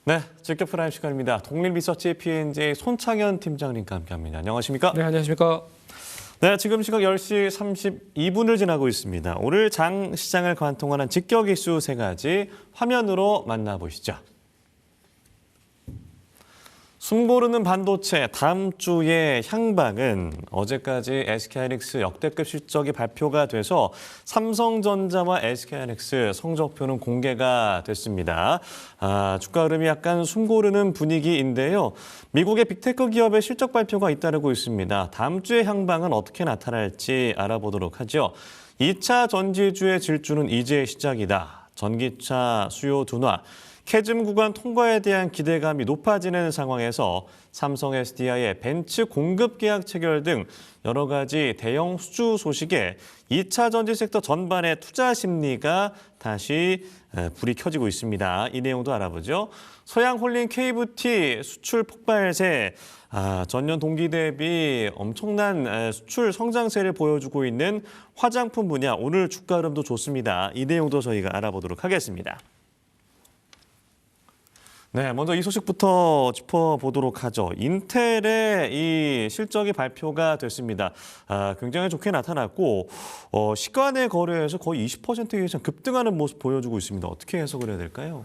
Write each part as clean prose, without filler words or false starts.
네, 직격 프라임 시간입니다. 독립리서치 P&J 손창현 팀장님과 함께합니다. 안녕하십니까? 네, 안녕하십니까? 네, 지금 시각 10시 32분을 지나고 있습니다. 오늘 장 시장을 관통하는 직격 이슈 세 가지 화면으로 만나보시죠. 숨고르는 반도체 다음 주의 향방은 어제까지 SK하이닉스 역대급 실적이 발표가 돼서 삼성전자와 SK하이닉스 성적표는 공개가 됐습니다. 주가 흐름이 약간 숨고르는 분위기인데요. 미국의 빅테크 기업의 실적 발표가 잇따르고 있습니다. 다음 주의 향방은 어떻게 나타날지 알아보도록 하죠. 2차 전지주의 질주는 이제 시작이다. 전기차 수요 둔화. 캐즘 구간 통과에 대한 기대감이 높아지는 상황에서 삼성 SDI의 벤츠 공급 계약 체결 등 여러 가지 대형 수주 소식에 2차 전지 섹터 전반의 투자 심리가 다시 불이 켜지고 있습니다. 이 내용도 알아보죠. 서양홀링 KBT 수출 폭발세, 전년 동기 대비 엄청난 수출 성장세를 보여주고 있는 화장품 분야, 오늘 주가 흐름도 좋습니다. 이 내용도 저희가 알아보도록 하겠습니다. 네, 먼저 이 소식부터 짚어보도록 하죠. 인텔의 이 실적이 발표가 됐습니다. 굉장히 좋게 나타났고 시간의 거래에서 거의 20% 이상 급등하는 모습 보여주고 있습니다. 어떻게 해석을 해야 될까요?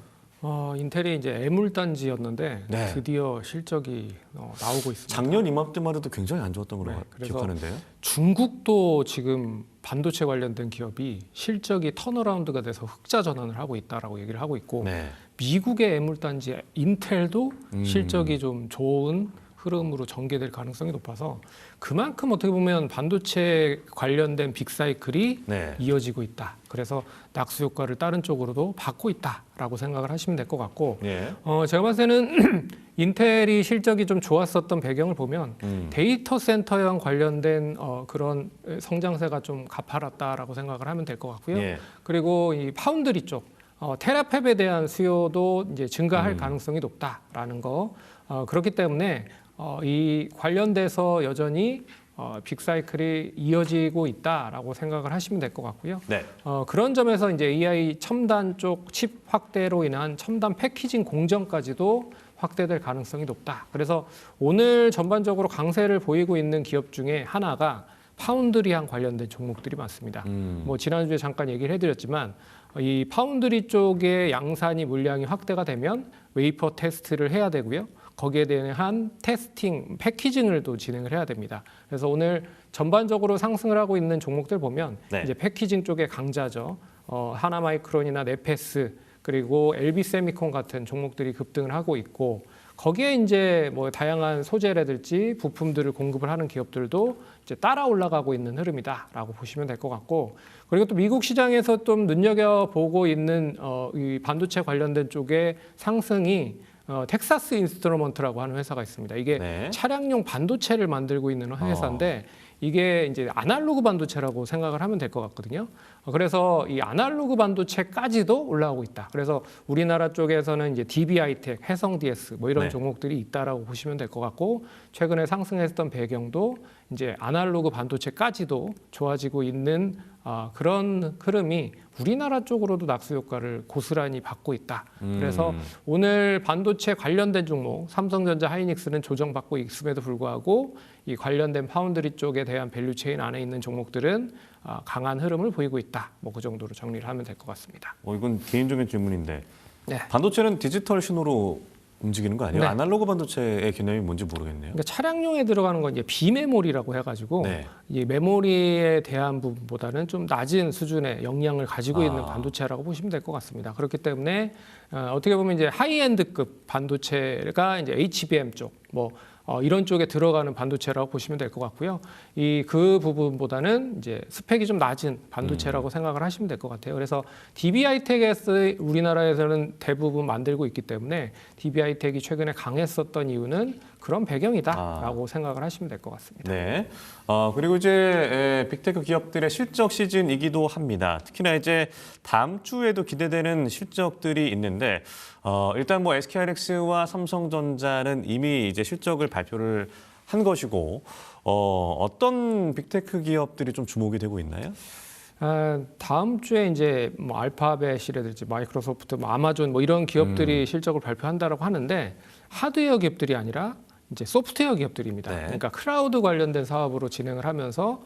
인텔이 이제 애물단지였는데 네. 드디어 실적이 나오고 있습니다. 작년 이맘때만 해도 굉장히 안 좋았던 걸로 그래서 기억하는데요. 중국도 지금 반도체 관련된 기업이 실적이 턴어라운드가 돼서 흑자 전환을 하고 있다라고 얘기를 하고 있고 네. 미국의 애물단지 인텔도 실적이 좀 좋은 흐름으로 전개될 가능성이 높아서 그만큼 어떻게 보면 반도체 관련된 빅사이클이 네. 이어지고 있다. 그래서 낙수 효과를 다른 쪽으로도 받고 있다라고 생각을 하시면 될 것 같고 예. 제가 봤을 때는 인텔이 실적이 좀 좋았었던 배경을 보면 데이터 센터형 관련된 그런 성장세가 좀 가팔랐다라고 생각을 하면 될 것 같고요. 예. 그리고 이 파운드리 쪽 테라팹에 대한 수요도 이제 증가할 가능성이 높다라는 거. 그렇기 때문에 이 관련돼서 여전히 빅사이클이 이어지고 있다라고 생각을 하시면 될 것 같고요. 네. 그런 점에서 이제 AI 첨단 쪽 칩 확대로 인한 첨단 패키징 공정까지도 확대될 가능성이 높다. 그래서 오늘 전반적으로 강세를 보이고 있는 기업 중에 하나가 파운드리랑 관련된 종목들이 많습니다. 뭐 지난주에 잠깐 얘기를 해드렸지만 이 파운드리 쪽의 양산이 물량이 확대가 되면 웨이퍼 테스트를 해야 되고요. 거기에 대한 테스팅, 패키징을 또 진행을 해야 됩니다. 그래서 오늘 전반적으로 상승을 하고 있는 종목들 보면 네. 이제 패키징 쪽의 강자죠. 하나마이크론이나 네페스 그리고 LB세미콘 같은 종목들이 급등을 하고 있고 거기에 이제 뭐 다양한 소재라든지 부품들을 공급을 하는 기업들도 이제 따라 올라가고 있는 흐름이다라고 보시면 될 것 같고 그리고 또 미국 시장에서 좀 눈여겨보고 있는 이 반도체 관련된 쪽의 상승이 텍사스 인스트루먼트라고 하는 회사가 있습니다. 이게 네. 차량용 반도체를 만들고 있는 회사인데 이게 이제 아날로그 반도체라고 생각을 하면 될 것 같거든요. 그래서 이 아날로그 반도체까지도 올라오고 있다. 그래서 우리나라 쪽에서는 이제 DB하이텍, 해성DS 뭐 이런 네. 종목들이 있다라고 보시면 될 것 같고 최근에 상승했던 배경도 이제 아날로그 반도체까지도 좋아지고 있는 그런 흐름이 우리나라 쪽으로도 낙수 효과를 고스란히 받고 있다. 그래서 오늘 반도체 관련된 종목 삼성전자 하이닉스는 조정받고 있음에도 불구하고 이 관련된 파운드리 쪽에 대한 밸류체인 안에 있는 종목들은 강한 흐름을 보이고 있다. 뭐 그 정도로 정리를 하면 될 것 같습니다. 이건 개인적인 질문인데 네. 반도체는 디지털 신호로 움직이는 거 아니에요? 네. 아날로그 반도체의 개념이 뭔지 모르겠네요. 그러니까 차량용에 들어가는 건 이제 비메모리라고 해가지고 네. 이 메모리에 대한 부분보다는 좀 낮은 수준의 역량을 가지고 있는 반도체라고 보시면 될 것 같습니다. 그렇기 때문에 어떻게 보면 이제 하이엔드급 반도체가 이제 HBM 쪽, 뭐 이런 쪽에 들어가는 반도체라고 보시면 될 것 같고요. 그 부분보다는 이제 스펙이 좀 낮은 반도체라고 생각을 하시면 될 것 같아요. 그래서 DB하이텍에서 우리나라에서는 대부분 만들고 있기 때문에 DB하이텍이 최근에 강했었던 이유는 그런 배경이다라고 생각을 하시면 될 것 같습니다. 네. 그리고 이제 빅테크 기업들의 실적 시즌이기도 합니다. 특히나 이제 다음 주에도 기대되는 실적들이 있는데 일단 뭐 SK하이닉스와 삼성전자는 이미 이제 실적을 발표를 한 것이고 어떤 빅테크 기업들이 좀 주목이 되고 있나요? 다음 주에 이제 뭐 알파벳이라든지 마이크로소프트, 뭐 아마존 뭐 이런 기업들이 실적을 발표한다라고 하는데 하드웨어 기업들이 아니라 이제 소프트웨어 기업들입니다. 네. 그러니까 클라우드 관련된 사업으로 진행을 하면서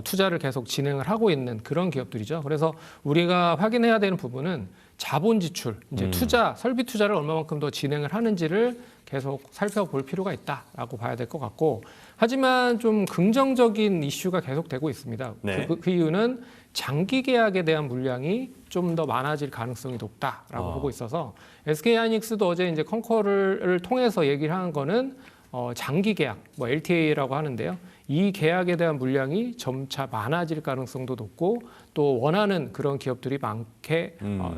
투자를 계속 진행을 하고 있는 그런 기업들이죠. 그래서 우리가 확인해야 되는 부분은 자본 지출, 이제 투자, 설비 투자를 얼마만큼 더 진행을 하는지를 계속 살펴볼 필요가 있다라고 봐야 될 것 같고, 하지만 좀 긍정적인 이슈가 계속되고 있습니다. 네. 그 이유는 장기 계약에 대한 물량이 좀 더 많아질 가능성이 높다라고 보고 있어서 SK하이닉스도 어제 이제 컨커를 통해서 얘기를 한 거는 장기 계약, 뭐 LTA라고 하는데요. 이 계약에 대한 물량이 점차 많아질 가능성도 높고 또 원하는 그런 기업들이 많게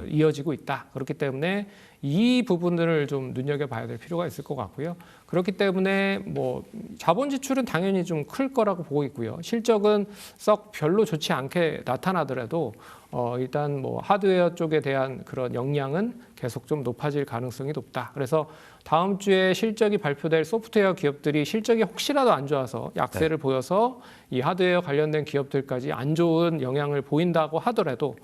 이어지고 있다. 그렇기 때문에 이 부분들을 좀 눈여겨봐야 될 필요가 있을 것 같고요. 그렇기 때문에 뭐 자본 지출은 당연히 좀 클 거라고 보고 있고요. 실적은 썩 별로 좋지 않게 나타나더라도 일단 뭐 하드웨어 쪽에 대한 그런 역량은 계속 좀 높아질 가능성이 높다. 그래서 다음 주에 실적이 발표될 소프트웨어 기업들이 실적이 혹시라도 안 좋아서 약세를 보여서 이 하드웨어 관련된 기업들까지 안 좋은 영향을 보인다고 하더라도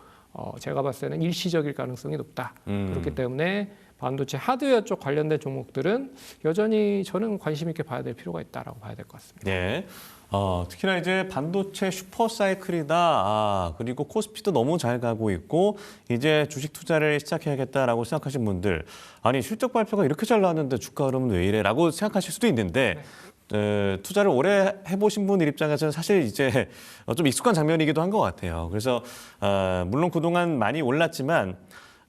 제가 봤을 때는 일시적일 가능성이 높다. 그렇기 때문에 반도체 하드웨어 쪽 관련된 종목들은 여전히 저는 관심 있게 봐야 될 필요가 있다라고 봐야 될 것 같습니다. 네. 특히나 이제 반도체 슈퍼 사이클이다. 그리고 코스피도 너무 잘 가고 있고 이제 주식 투자를 시작해야겠다라고 생각하신 분들, 아니 실적 발표가 이렇게 잘 나왔는데 주가 흐름은 왜 이래라고 생각하실 수도 있는데 투자를 오래 해보신 분들 입장에서는 사실 이제 좀 익숙한 장면이기도 한 것 같아요. 그래서 물론 그동안 많이 올랐지만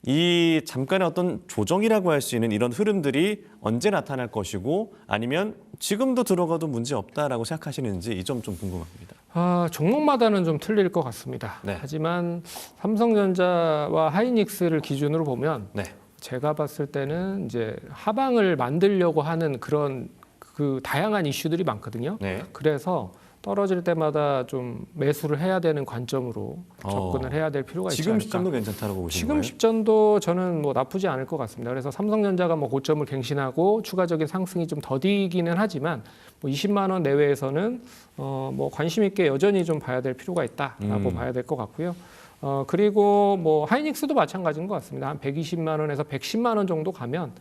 이 잠깐의 어떤 조정이라고 할 수 있는 이런 흐름들이 언제 나타날 것이고 아니면 지금도 들어가도 문제 없다라고 생각하시는지 이 점 좀 궁금합니다. 종목마다는 좀 틀릴 것 같습니다. 네. 하지만 삼성전자와 하이닉스를 기준으로 보면 네. 제가 봤을 때는 이제 하방을 만들려고 하는 그런 그 다양한 이슈들이 많거든요. 네. 그래서 떨어질 때마다 좀 매수를 해야 되는 관점으로 접근을 해야 될 필요가 있지 지금 않을까. 시점도 괜찮다고 보시는 지금 거예요? 시점도 저는 뭐 나쁘지 않을 것 같습니다. 그래서 삼성전자가 뭐 고점을 갱신하고 추가적인 상승이 좀 더디기는 하지만 뭐 20만 원 내외에서는 뭐 관심 있게 여전히 좀 봐야 될 필요가 있다라고 봐야 될 것 같고요. 그리고 뭐 하이닉스도 마찬가지인 것 같습니다. 한 120만 원에서 110만 원 정도 가면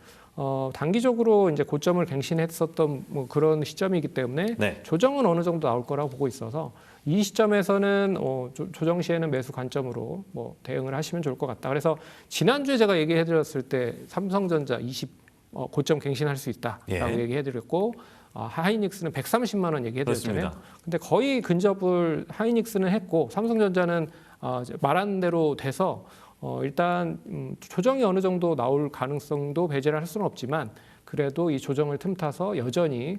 단기적으로 이제 고점을 갱신했었던 뭐 그런 시점이기 때문에 네. 조정은 어느 정도 나올 거라고 보고 있어서 이 시점에서는 조정 시에는 매수 관점으로 뭐 대응을 하시면 좋을 것 같다. 그래서 지난주에 제가 얘기해드렸을 때 삼성전자 20 고점 갱신할 수 있다라고 예. 얘기해드렸고 하이닉스는 130만 원 얘기해드렸잖아요. 그렇습니다. 근데 거의 근접을 하이닉스는 했고 삼성전자는 말한 대로 돼서 일단 조정이 어느 정도 나올 가능성도 배제를 할 수는 없지만 그래도 이 조정을 틈타서 여전히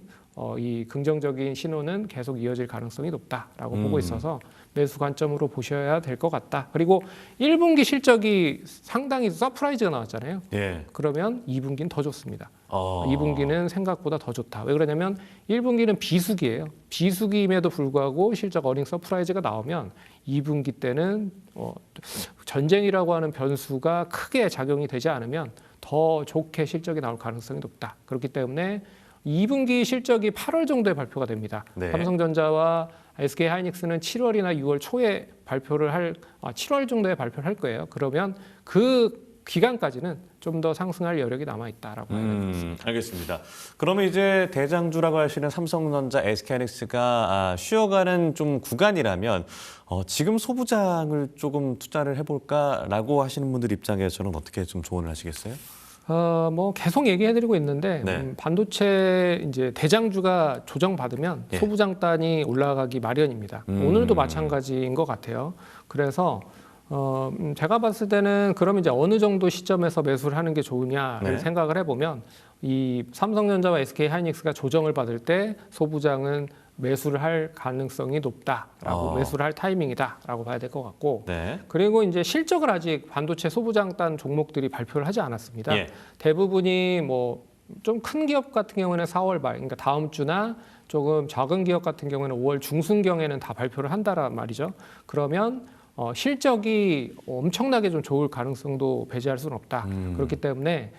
이 긍정적인 신호는 계속 이어질 가능성이 높다라고 보고 있어서 매수 관점으로 보셔야 될 것 같다. 그리고 1분기 실적이 상당히 서프라이즈가 나왔잖아요. 예. 그러면 2분기는 더 좋습니다. 2분기는 생각보다 더 좋다. 왜 그러냐면 1분기는 비수기예요. 비수기임에도 불구하고 실적 어닝 서프라이즈가 나오면 2분기 때는 전쟁이라고 하는 변수가 크게 작용이 되지 않으면 더 좋게 실적이 나올 가능성이 높다. 그렇기 때문에 2분기 실적이 8월 정도에 발표가 됩니다. 네. 삼성전자와 SK하이닉스는 7월이나 6월 초에 7월 정도에 발표를 할 거예요. 그러면 그 기간까지는 좀 더 상승할 여력이 남아 있다라고 봐야 되겠습니다. 알겠습니다. 그러면 이제 대장주라고 하시는 삼성전자, SK하이닉스가 쉬어가는 좀 구간이라면 지금 소부장을 조금 투자를 해볼까라고 하시는 분들 입장에서는 어떻게 좀 조언을 하시겠어요? 뭐 계속 얘기해드리고 있는데 네. 반도체 이제 대장주가 조정받으면 예. 소부장단이 올라가기 마련입니다. 오늘도 마찬가지인 것 같아요. 그래서 제가 봤을 때는 그럼 이제 어느 정도 시점에서 매수를 하는 게 좋으냐를 네. 생각을 해보면 이 삼성전자와 SK하이닉스가 조정을 받을 때 소부장은 매수를 할 가능성이 높다라고 매수를 할 타이밍이다라고 봐야 될 것 같고 네. 그리고 이제 실적을 아직 반도체 소부장단 종목들이 발표를 하지 않았습니다. 예. 대부분이 뭐 좀 큰 기업 같은 경우는 4월 말, 그러니까 다음 주나 조금 작은 기업 같은 경우는 5월 중순경에는 다 발표를 한다란 말이죠. 그러면 실적이 엄청나게 좀 좋을 가능성도 배제할 수는 없다. 그렇기 때문에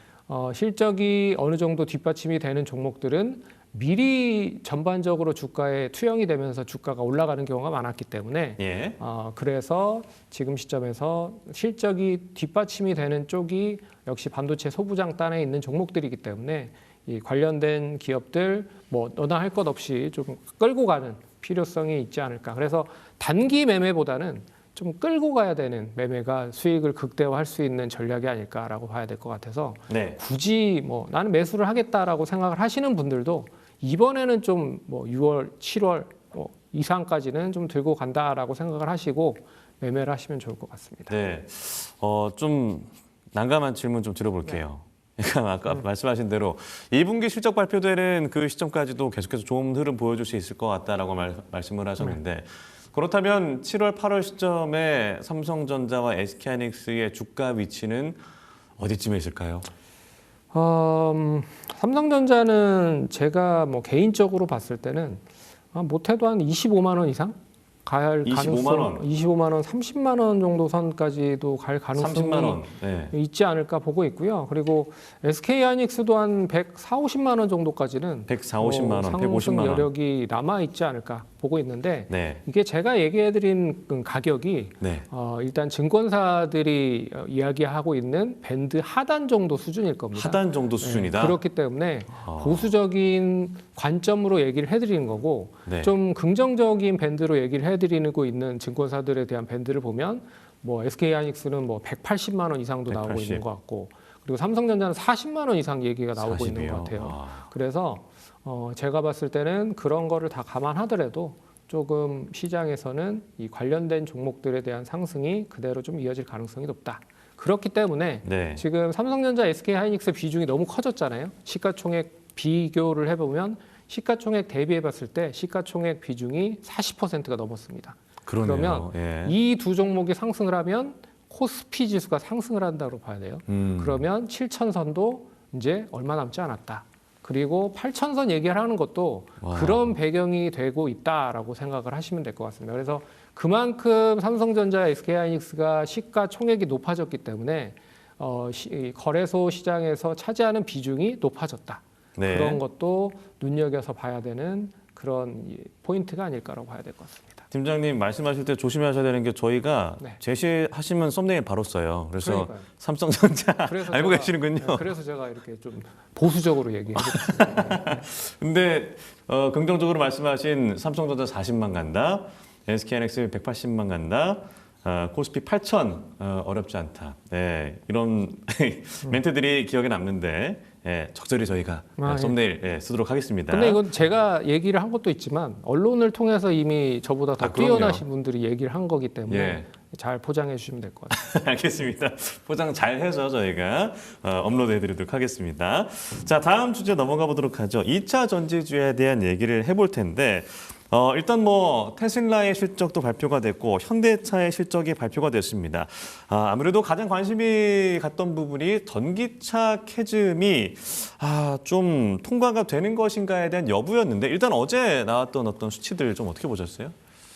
실적이 어느 정도 뒷받침이 되는 종목들은 미리 전반적으로 주가에 투영이 되면서 주가가 올라가는 경우가 많았기 때문에 예. 그래서 지금 시점에서 실적이 뒷받침이 되는 쪽이 역시 반도체 소부장 단에 있는 종목들이기 때문에 이 관련된 기업들 뭐 너나 할 것 없이 좀 끌고 가는 필요성이 있지 않을까. 그래서 단기 매매보다는 좀 끌고 가야 되는 매매가 수익을 극대화할 수 있는 전략이 아닐까라고 봐야 될 것 같아서 네. 굳이 뭐 나는 매수를 하겠다라고 생각을 하시는 분들도 이번에는 좀 뭐 6월, 7월 이상까지는 좀 들고 간다라고 생각을 하시고 매매를 하시면 좋을 것 같습니다. 네. 좀 난감한 질문 좀 드려볼게요. 그러니까 아까 말씀하신 대로 2분기 실적 발표되는 그 시점까지도 계속해서 좋은 흐름 보여줄 수 있을 것 같다라고 말씀을 하셨는데 그렇다면 7월, 8월 시점에 삼성전자와 SK하이닉스의 주가 위치는 어디쯤에 있을까요? 삼성전자는 제가 뭐 개인적으로 봤을 때는 못해도 한 25만 원 이상 갈 25만 가능성, 원. 25만 원, 30만 원 정도 선까지도 갈 가능성이 30만 원. 네. 있지 않을까 보고 있고요. 그리고 SK하이닉스도 한 140, 50만 원 정도까지는 140, 50만 원, 상승 150만 원. 여력이 남아 있지 않을까 보고 있는데 네. 이게 제가 얘기해드린 그 가격이 네. 일단 증권사들이 이야기하고 있는 밴드 하단 정도 수준일 겁니다. 하단 정도 수준이다. 그렇기 때문에 보수적인 관점으로 얘기를 해드리는 거고 네. 좀 긍정적인 밴드로 얘기를 해드리고 있는 증권사들에 대한 밴드를 보면 뭐 SK하이닉스는 뭐 180만 원 이상도 나오고 180. 있는 것 같고 그리고 삼성전자는 40만 원 이상 얘기가 나오고 40이요? 있는 것 같아요. 아. 그래서 제가 봤을 때는 그런 거를 다 감안하더라도 조금 시장에서는 이 관련된 종목들에 대한 상승이 그대로 좀 이어질 가능성이 높다. 그렇기 때문에 네. 지금 삼성전자, SK하이닉스 비중이 너무 커졌잖아요. 시가총액 비교를 해보면 시가총액 대비해봤을 때 시가총액 비중이 40%가 넘었습니다. 그러네요. 그러면 예. 이 두 종목이 상승을 하면 코스피 지수가 상승을 한다고 봐야 돼요. 그러면 7,000선도 이제 얼마 남지 않았다. 그리고 8,000선 얘기를 하는 것도 와. 그런 배경이 되고 있다라고 생각을 하시면 될 것 같습니다. 그래서 그만큼 삼성전자, SK하이닉스가 시가총액이 높아졌기 때문에 거래소 시장에서 차지하는 비중이 높아졌다. 네. 그런 것도 눈여겨서 봐야 되는 그런 포인트가 아닐까라고 봐야 될 것 같습니다. 팀장님 말씀하실 때 조심하셔야 되는 게 저희가 네. 제시하시면 썸네일 바로 써요. 그래서 그러니까요. 삼성전자 그래서 알고 제가- 계시는군요. 네, 그래서 제가 이렇게 좀 보수적으로 얘기해드렸습니다. 근데 긍정적으로 말씀하신 삼성전자 40만 간다, SK하이닉스 180만 간다, 코스피 8,000 어렵지 않다. 네, 이런 멘트들이 기억에 남는데 적절히 저희가 예. 썸네일 쓰도록 하겠습니다. 근데 이건 제가 얘기를 한 것도 있지만 언론을 통해서 이미 저보다 더 그럼요. 뛰어나신 분들이 얘기를 한 거기 때문에 예. 잘 포장해 주시면 될 것 같아요. 알겠습니다. 포장 잘 해서 저희가 업로드 해드리도록 하겠습니다. 자, 다음 주제 넘어가 보도록 하죠. 2차 전지주에 대한 얘기를 해볼 텐데 일단 뭐 테슬라의 실적도 발표가 됐고 현대차의 실적이 발표가 됐습니다. 아무래도 가장 관심이 갔던 부분이 전기차 캐즘이 좀 통과가 되는 것인가에 대한 여부였는데 일단 어제 나왔던 어떤 수치들 좀 어떻게 보셨어요?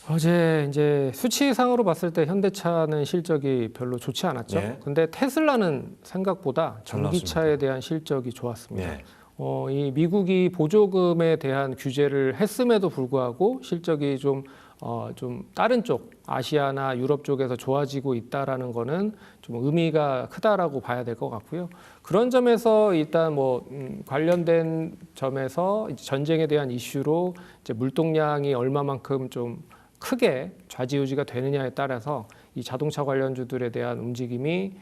어제 이제 수치상으로 봤을 때 현대차는 실적이 별로 좋지 않았죠. 예. 근데 테슬라는 생각보다 잘 전기차에 대한 실적이 좋았습니다. 예. 이 미국이 보조금에 대한 규제를 했음에도 불구하고 실적이 좀 다른 쪽 아시아나 유럽 쪽에서 좋아지고 있다라는 거는 좀 의미가 크다라고 봐야 될 것 같고요. 그런 점에서 일단 뭐 관련된 점에서 이제 전쟁에 대한 이슈로 이제 물동량이 얼마만큼 좀 크게 좌지우지가 되느냐에 따라서 이 자동차 관련주들에 대한 움직임이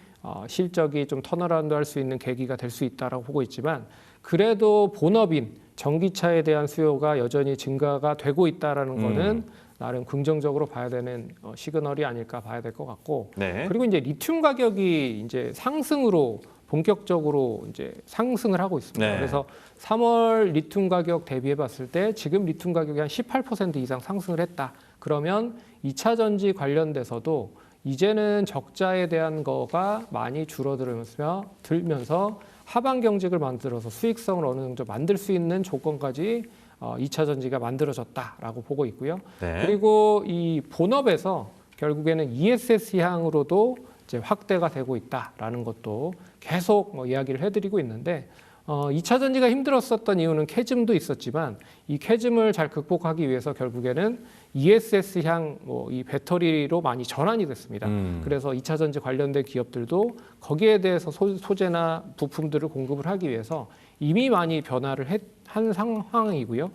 실적이 좀 턴어라운드 할 수 있는 계기가 될 수 있다라고 보고 있지만 그래도 본업인 전기차에 대한 수요가 여전히 증가가 되고 있다라는 거는 나름 긍정적으로 봐야 되는 시그널이 아닐까 봐야 될 것 같고 네. 그리고 이제 리튬 가격이 이제 상승으로 본격적으로 이제 상승을 하고 있습니다. 네. 그래서 3월 리튬 가격 대비해 봤을 때 지금 리튬 가격이 한 18% 이상 상승을 했다. 그러면 2차 전지 관련돼서도 이제는 적자에 대한 거가 많이 줄어들면서 하반 경직을 만들어서 수익성을 어느 정도 만들 수 있는 조건까지 2차 전지가 만들어졌다라고 보고 있고요. 네. 그리고 이 본업에서 결국에는 ESS 향으로도 이제 확대가 되고 있다라는 것도 계속 이야기를 해드리고 있는데 2차 전지가 힘들었었던 이유는 캐즘도 있었지만 이 캐즘을 잘 극복하기 위해서 결국에는 ESS향 이 배터리로 많이 전환이 됐습니다. 그래서 2차 전지 관련된 기업들도 거기에 대해서 소재나 부품들을 공급을 하기 위해서 이미 많이 변화를 한 상황이고요.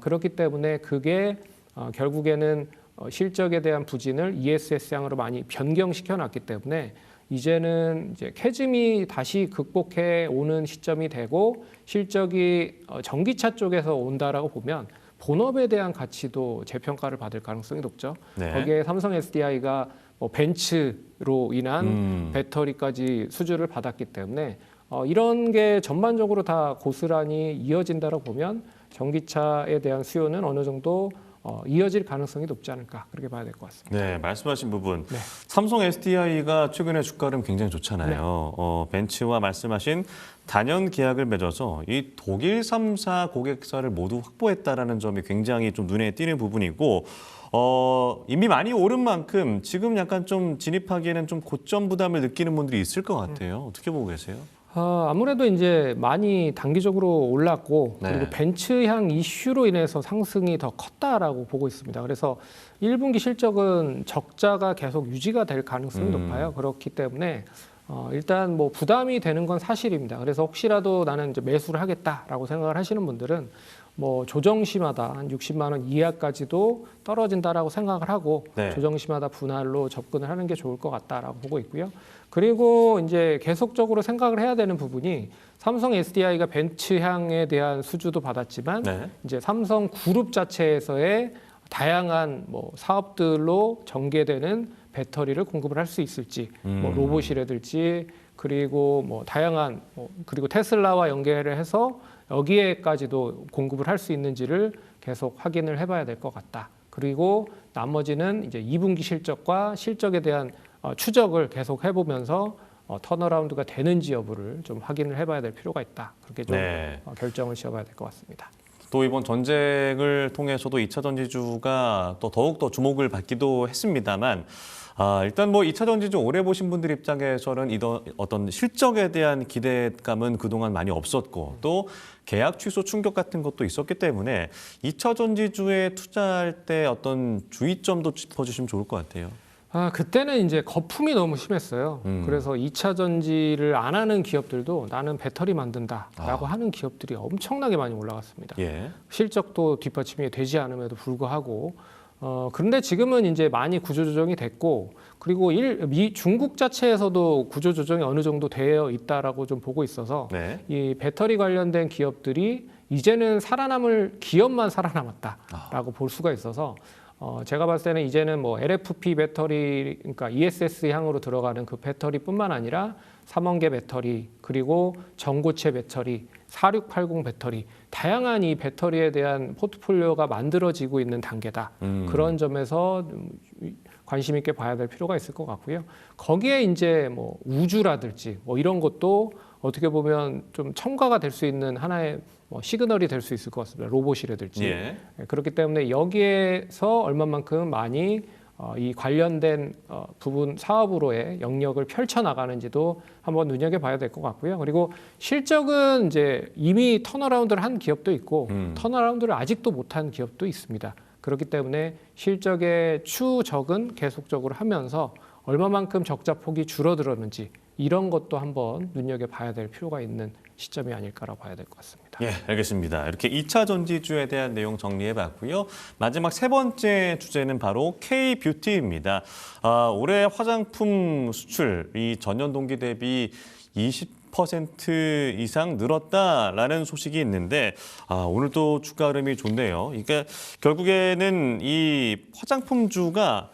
그렇기 때문에 그게 결국에는 실적에 대한 부진을 ESS향으로 많이 변경시켜 놨기 때문에 이제는 이제 캐즘이 다시 극복해 오는 시점이 되고 실적이 전기차 쪽에서 온다라고 보면 본업에 대한 가치도 재평가를 받을 가능성이 높죠. 네. 거기에 삼성 SDI가 벤츠로 인한 배터리까지 수주를 받았기 때문에 이런 게 전반적으로 다 고스란히 이어진다고 보면 전기차에 대한 수요는 어느 정도 이어질 가능성이 높지 않을까 그렇게 봐야 될 것 같습니다. 네, 말씀하신 부분. 네. 삼성 SDI가 최근에 주가는 굉장히 좋잖아요. 벤츠와 말씀하신 단연 계약을 맺어서 이 독일 3사 고객사를 모두 확보했다라는 점이 굉장히 좀 눈에 띄는 부분이고 이미 많이 오른 만큼 지금 약간 좀 진입하기에는 좀 고점 부담을 느끼는 분들이 있을 것 같아요. 어떻게 보고 계세요? 아무래도 이제 많이 단기적으로 올랐고 네. 그리고 벤츠향 이슈로 인해서 상승이 더 컸다라고 보고 있습니다. 그래서 1분기 실적은 적자가 계속 유지가 될 가능성이 높아요. 그렇기 때문에 일단 뭐 부담이 되는 건 사실입니다. 그래서 혹시라도 나는 이제 매수를 하겠다라고 생각을 하시는 분들은 뭐 조정시마다 한 60만 원 이하까지도 떨어진다라고 생각을 하고 네. 조정시마다 분할로 접근을 하는 게 좋을 것 같다라고 보고 있고요. 그리고 이제 계속적으로 생각을 해야 되는 부분이 삼성 SDI가 벤츠향에 대한 수주도 받았지만 네. 이제 삼성 그룹 자체에서의 다양한 뭐 사업들로 전개되는 배터리를 공급을 할 수 있을지, 뭐 로봇이라든지 그리고 뭐 다양한 그리고 테슬라와 연계를 해서 여기에까지도 공급을 할 수 있는지를 계속 확인을 해봐야 될 것 같다. 그리고 나머지는 이제 2분기 실적과 실적에 대한 추적을 계속 해보면서 턴어라운드가 되는지 여부를 좀 확인을 해봐야 될 필요가 있다. 그렇게 좀 네. 결정을 지어봐야 될 것 같습니다. 또 이번 전쟁을 통해서도 2차 전지주가 또 더욱 더 주목을 받기도 했습니다만 일단 뭐 2차 전지주 오래 보신 분들 입장에서는 어떤 실적에 대한 기대감은 그동안 많이 없었고 또 계약 취소 충격 같은 것도 있었기 때문에 2차 전지주에 투자할 때 어떤 주의점도 짚어주시면 좋을 것 같아요. 그때는 이제 거품이 너무 심했어요. 그래서 2차 전지를 안 하는 기업들도 나는 배터리 만든다라고 하는 기업들이 엄청나게 많이 올라갔습니다. 예. 실적도 뒷받침이 되지 않음에도 불구하고 그런데 지금은 이제 많이 구조조정이 됐고 그리고 중국 자체에서도 구조조정이 어느 정도 되어 있다라고 좀 보고 있어서 네. 이 배터리 관련된 기업들이 이제는 살아남을 기업만 살아남았다라고 볼 수가 있어서 제가 봤을 때는 이제는 뭐 LFP 배터리, 그러니까 ESS 향으로 들어가는 그 배터리뿐만 아니라 삼원계 배터리, 그리고 전고체 배터리, 4680 배터리, 다양한 이 배터리에 대한 포트폴리오가 만들어지고 있는 단계다. 그런 점에서 관심 있게 봐야 될 필요가 있을 것 같고요. 거기에 이제 뭐 우주라든지 뭐 이런 것도 어떻게 보면 좀 첨가가 될 수 있는 하나의 시그널이 될 수 있을 것 같습니다. 로봇이라든지. 예. 그렇기 때문에 여기에서 얼마만큼 많이 이 관련된 부분 사업으로의 영역을 펼쳐나가는지도 한번 눈여겨봐야 될 것 같고요. 그리고 실적은 이제 이미 턴어라운드를 한 기업도 있고 턴어라운드를 아직도 못한 기업도 있습니다. 그렇기 때문에 실적의 추적은 계속적으로 하면서 얼마만큼 적자 폭이 줄어들었는지 이런 것도 한번 눈여겨봐야 될 필요가 있는 시점이 아닐까라고 봐야 될 것 같습니다. 예, 알겠습니다. 이렇게 2차 전지주에 대한 내용 정리해봤고요. 마지막 세 번째 주제는 바로 K-뷰티입니다. 올해 화장품 수출이 전년 동기 대비 20% 이상 늘었다라는 소식이 있는데 오늘도 주가 흐름이 좋네요. 그러니까 결국에는 이 화장품주가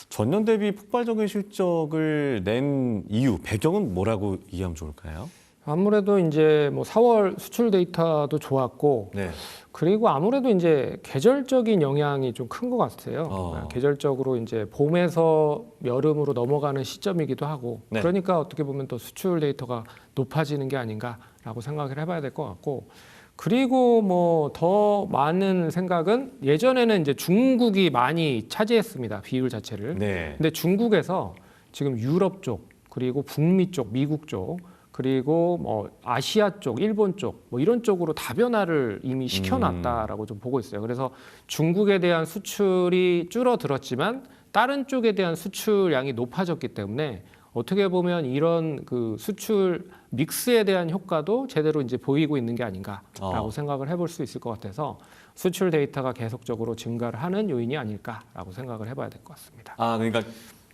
전년 대비 폭발적인 실적을 낸 이유, 배경은 뭐라고 이해하면 좋을까요? 아무래도 이제 뭐 4월 수출 데이터도 좋았고, 네. 그리고 아무래도 이제 계절적인 영향이 좀 큰 것 같아요. 계절적으로 이제 봄에서 여름으로 넘어가는 시점이기도 하고, 네. 그러니까 어떻게 보면 또 수출 데이터가 높아지는 게 아닌가라고 생각을 해봐야 될 것 같고, 그리고 뭐 더 많은 생각은 예전에는 이제 중국이 많이 차지했습니다. 비율 자체를. 네. 근데 중국에서 지금 유럽 쪽, 그리고 북미 쪽, 미국 쪽, 그리고 뭐 아시아 쪽, 일본 쪽, 뭐 이런 쪽으로 다변화를 이미 시켜놨다라고 좀 보고 있어요. 그래서 중국에 대한 수출이 줄어들었지만 다른 쪽에 대한 수출량이 높아졌기 때문에 어떻게 보면 이런 그 수출 믹스에 대한 효과도 제대로 이제 보이고 있는 게 아닌가라고 생각을 해볼 수 있을 것 같아서 수출 데이터가 계속적으로 증가를 하는 요인이 아닐까라고 생각을 해봐야 될 것 같습니다. 아, 그러니까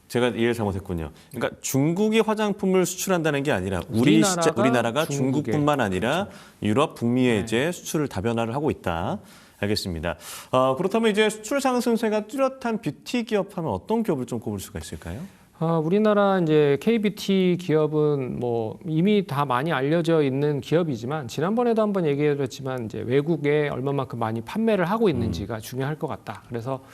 제가 이해를 잘못했군요. 그러니까 중국이 화장품을 수출한다는 게 아니라 우리나라가 중국뿐만 아니라 유럽, 북미에 이제 수출을 다변화를 하고 있다. 알겠습니다. 그렇다면 이제 수출 상승세가 뚜렷한 뷰티 기업하면 어떤 기업을 좀 꼽을 수가 있을까요? 우리나라 이제 KBT 기업은 뭐 이미 다 많이 알려져 있는 기업이지만 지난번에도 한번 얘기해드렸지만 이제 외국에 얼마만큼 많이 판매를 하고 있는지가 중요할 것 같다. 그래서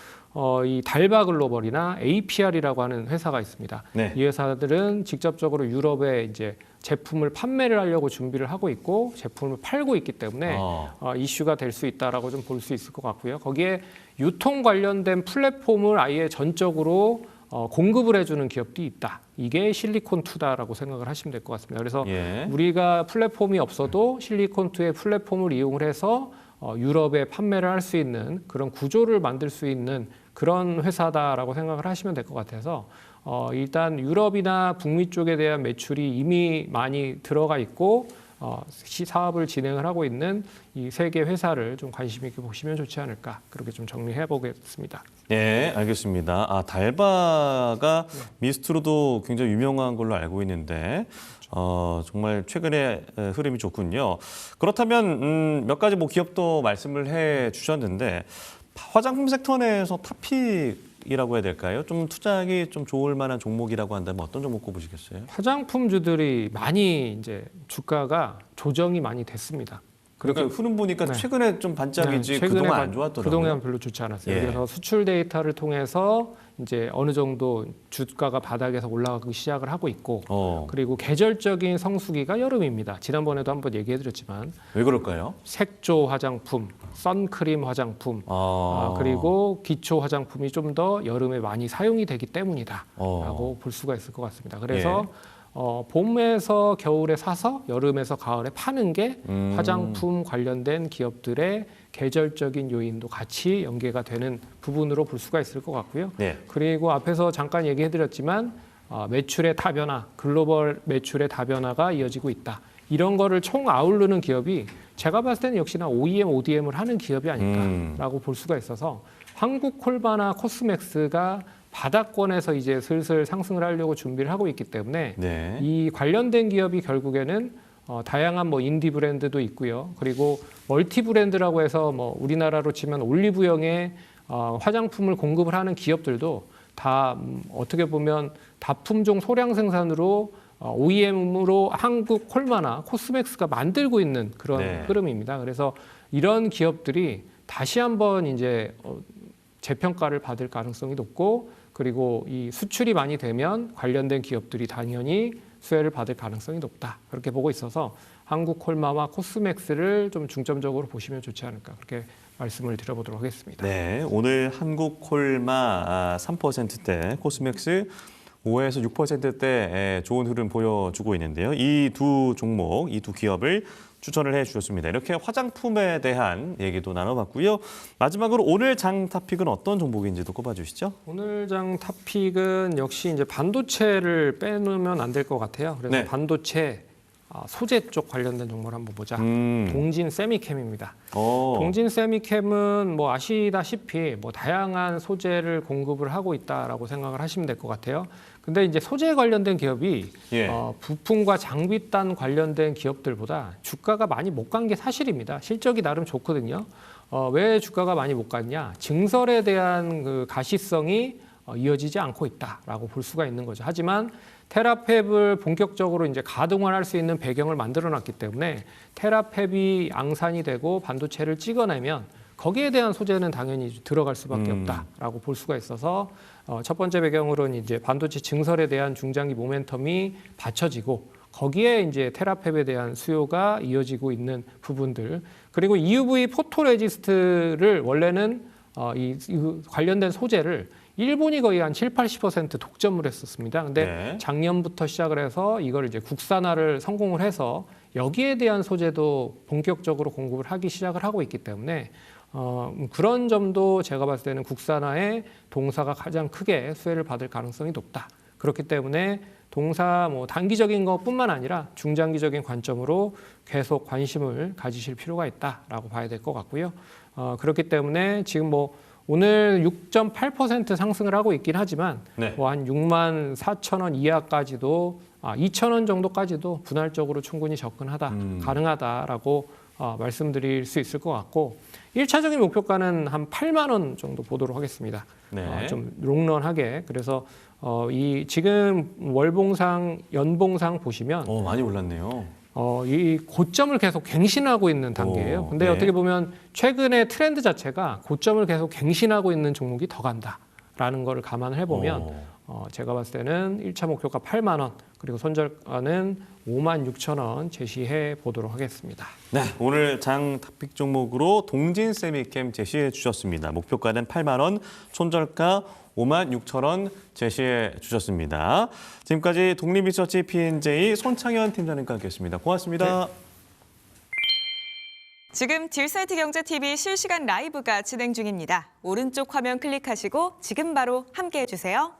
이 달바 글로벌이나 APR이라고 하는 회사가 있습니다. 네. 이 회사들은 직접적으로 유럽에 이제 제품을 판매를 하려고 준비를 하고 있고 제품을 팔고 있기 때문에 이슈가 될 수 있다라고 좀 볼 수 있을 것 같고요. 거기에 유통 관련된 플랫폼을 아예 전적으로 공급을 해주는 기업도 있다. 이게 실리콘2다라고 생각을 하시면 될 것 같습니다. 그래서 우리가 플랫폼이 없어도 실리콘2의 플랫폼을 이용을 해서 유럽에 판매를 할 수 있는 그런 구조를 만들 수 있는 그런 회사다라고 생각을 하시면 될 것 같아서 일단 유럽이나 북미 쪽에 대한 매출이 이미 많이 들어가 있고 사업을 진행을 하고 있는 이 세 개 회사를 좀 관심 있게 보시면 좋지 않을까 그렇게 좀 정리해 보겠습니다. 네, 알겠습니다. 달바가 미스트로도 굉장히 유명한 걸로 알고 있는데 정말 최근에 흐름이 좋군요. 그렇다면 몇 가지 뭐 기업도 말씀을 해 주셨는데 화장품 섹터 내에서 탑픽이라고 해야 될까요? 좀 투자하기 좀 좋을 만한 종목이라고 한다면 어떤 종목 꼽으시겠어요? 화장품주들이 많이 이제 주가가 조정이 많이 됐습니다. 그러니까 흐름 보니까 최근에 좀 반짝이지 최근에 그동안 안 좋았더라고요. 그동안 별로 좋지 않았어요. 그래서 수출 데이터를 통해서 이제 어느 정도 주가가 바닥에서 올라가기 시작을 하고 있고 그리고 계절적인 성수기가 여름입니다. 지난번에도 한번 얘기해드렸지만 왜 그럴까요? 색조 화장품, 선크림 화장품 그리고 기초 화장품이 좀 더 여름에 많이 사용이 되기 때문이다라고 볼 수가 있을 것 같습니다. 그래서 봄에서 겨울에 사서 여름에서 가을에 파는 게 화장품 관련된 기업들의 계절적인 요인도 같이 연계가 되는 부분으로 볼 수가 있을 것 같고요. 그리고 앞에서 잠깐 얘기해드렸지만 매출의 다변화, 글로벌 매출의 다변화가 이어지고 있다. 이런 거를 총 아우르는 기업이 제가 봤을 때는 역시나 OEM, ODM을 하는 기업이 아닐까라고 볼 수가 있어서 한국 콜바나 코스맥스가 바닥권에서 이제 슬슬 상승을 하려고 준비를 하고 있기 때문에 이 관련된 기업이 결국에는 다양한 뭐 인디 브랜드도 있고요. 그리고 멀티 브랜드라고 해서 뭐 우리나라로 치면 올리브영의 화장품을 공급을 하는 기업들도 다 어떻게 보면 다품종 소량 생산으로 OEM으로 한국 콜마나 코스맥스가 만들고 있는 그런 흐름입니다. 그래서 이런 기업들이 다시 한번 이제 재평가를 받을 가능성이 높고 그리고 이 수출이 많이 되면 관련된 기업들이 당연히 수혜를 받을 가능성이 높다. 그렇게 보고 있어서 한국 콜마와 코스맥스를 좀 중점적으로 보시면 좋지 않을까. 그렇게 말씀을 드려보도록 하겠습니다. 네, 오늘 한국 콜마 3%대, 코스맥스 5에서 6%대 좋은 흐름 보여주고 있는데요. 이 두 종목, 이 두 기업을 추천을 해주셨습니다. 이렇게 화장품에 대한 얘기도 나눠봤고요. 마지막으로 오늘 장 탑픽은 어떤 종목인지도 꼽아주시죠. 오늘 장 탑픽은 역시 이제 반도체를 빼놓으면 안 될 것 같아요. 그래서 반도체 소재 쪽 관련된 종목을 한번 보자. 동진 세미캠입니다. 동진 세미캠은 뭐 아시다시피 뭐 다양한 소재를 공급을 하고 있다라고 생각을 하시면 될 것 같아요. 근데 이제 소재 관련된 기업이 부품과 장비단 관련된 기업들보다 주가가 많이 못 간 게 사실입니다. 실적이 나름 좋거든요. 왜 주가가 많이 못 갔냐? 증설에 대한 그 가시성이 이어지지 않고 있다라고 볼 수가 있는 거죠. 하지만 테라팹을 본격적으로 이제 가동을 할 수 있는 배경을 만들어놨기 때문에 테라팹이 양산이 되고 반도체를 찍어내면 거기에 대한 소재는 당연히 들어갈 수밖에 없다라고 볼 수가 있어서 첫 번째 배경으로는 이제 반도체 증설에 대한 중장기 모멘텀이 받쳐지고 거기에 이제 테라팹에 대한 수요가 이어지고 있는 부분들 그리고 EUV 포토레지스트를 원래는 이 관련된 소재를 일본이 거의 한 70~80% 독점을 했었습니다. 근데 네. 작년부터 시작을 해서 이걸 이제 국산화를 성공을 해서 여기에 대한 소재도 본격적으로 공급을 하기 시작을 하고 있기 때문에 그런 점도 제가 봤을 때는 국산화에 동사가 가장 크게 수혜를 받을 가능성이 높다. 그렇기 때문에 동사 단기적인 것뿐만 아니라 중장기적인 관점으로 계속 관심을 가지실 필요가 있다라고 봐야 될 것 같고요. 그렇기 때문에 지금 오늘 6.8% 상승을 하고 있긴 하지만 네. 한 64,000원 이하까지도 2,000원 정도까지도 분할적으로 충분히 접근하다 가능하다라고 말씀드릴 수 있을 것 같고 1차적인 목표가는 한 8만 원 정도 보도록 하겠습니다. 네. 좀 롱런하게. 그래서 이 지금 월봉상, 연봉상 보시면 많이 올랐네요. 이 고점을 계속 갱신하고 있는 단계예요. 근데 네. 어떻게 보면 최근에 트렌드 자체가 고점을 계속 갱신하고 있는 종목이 더 간다라는 거를 감안을 해보면 제가 봤을 때는 1차 목표가 8만 원 그리고 손절가는 56,000원 제시해 보도록 하겠습니다. 네, 오늘 장 탑픽 종목으로 동진 세미캠 제시해 주셨습니다. 목표가는 8만 원, 손절가 56,000원 제시해 주셨습니다. 지금까지 독립리서치 P&J 손창현 팀장님과 함께했습니다. 고맙습니다. 네. 지금 딜사이트 경제TV 실시간 라이브가 진행 중입니다. 오른쪽 화면 클릭하시고 지금 바로 함께해 주세요.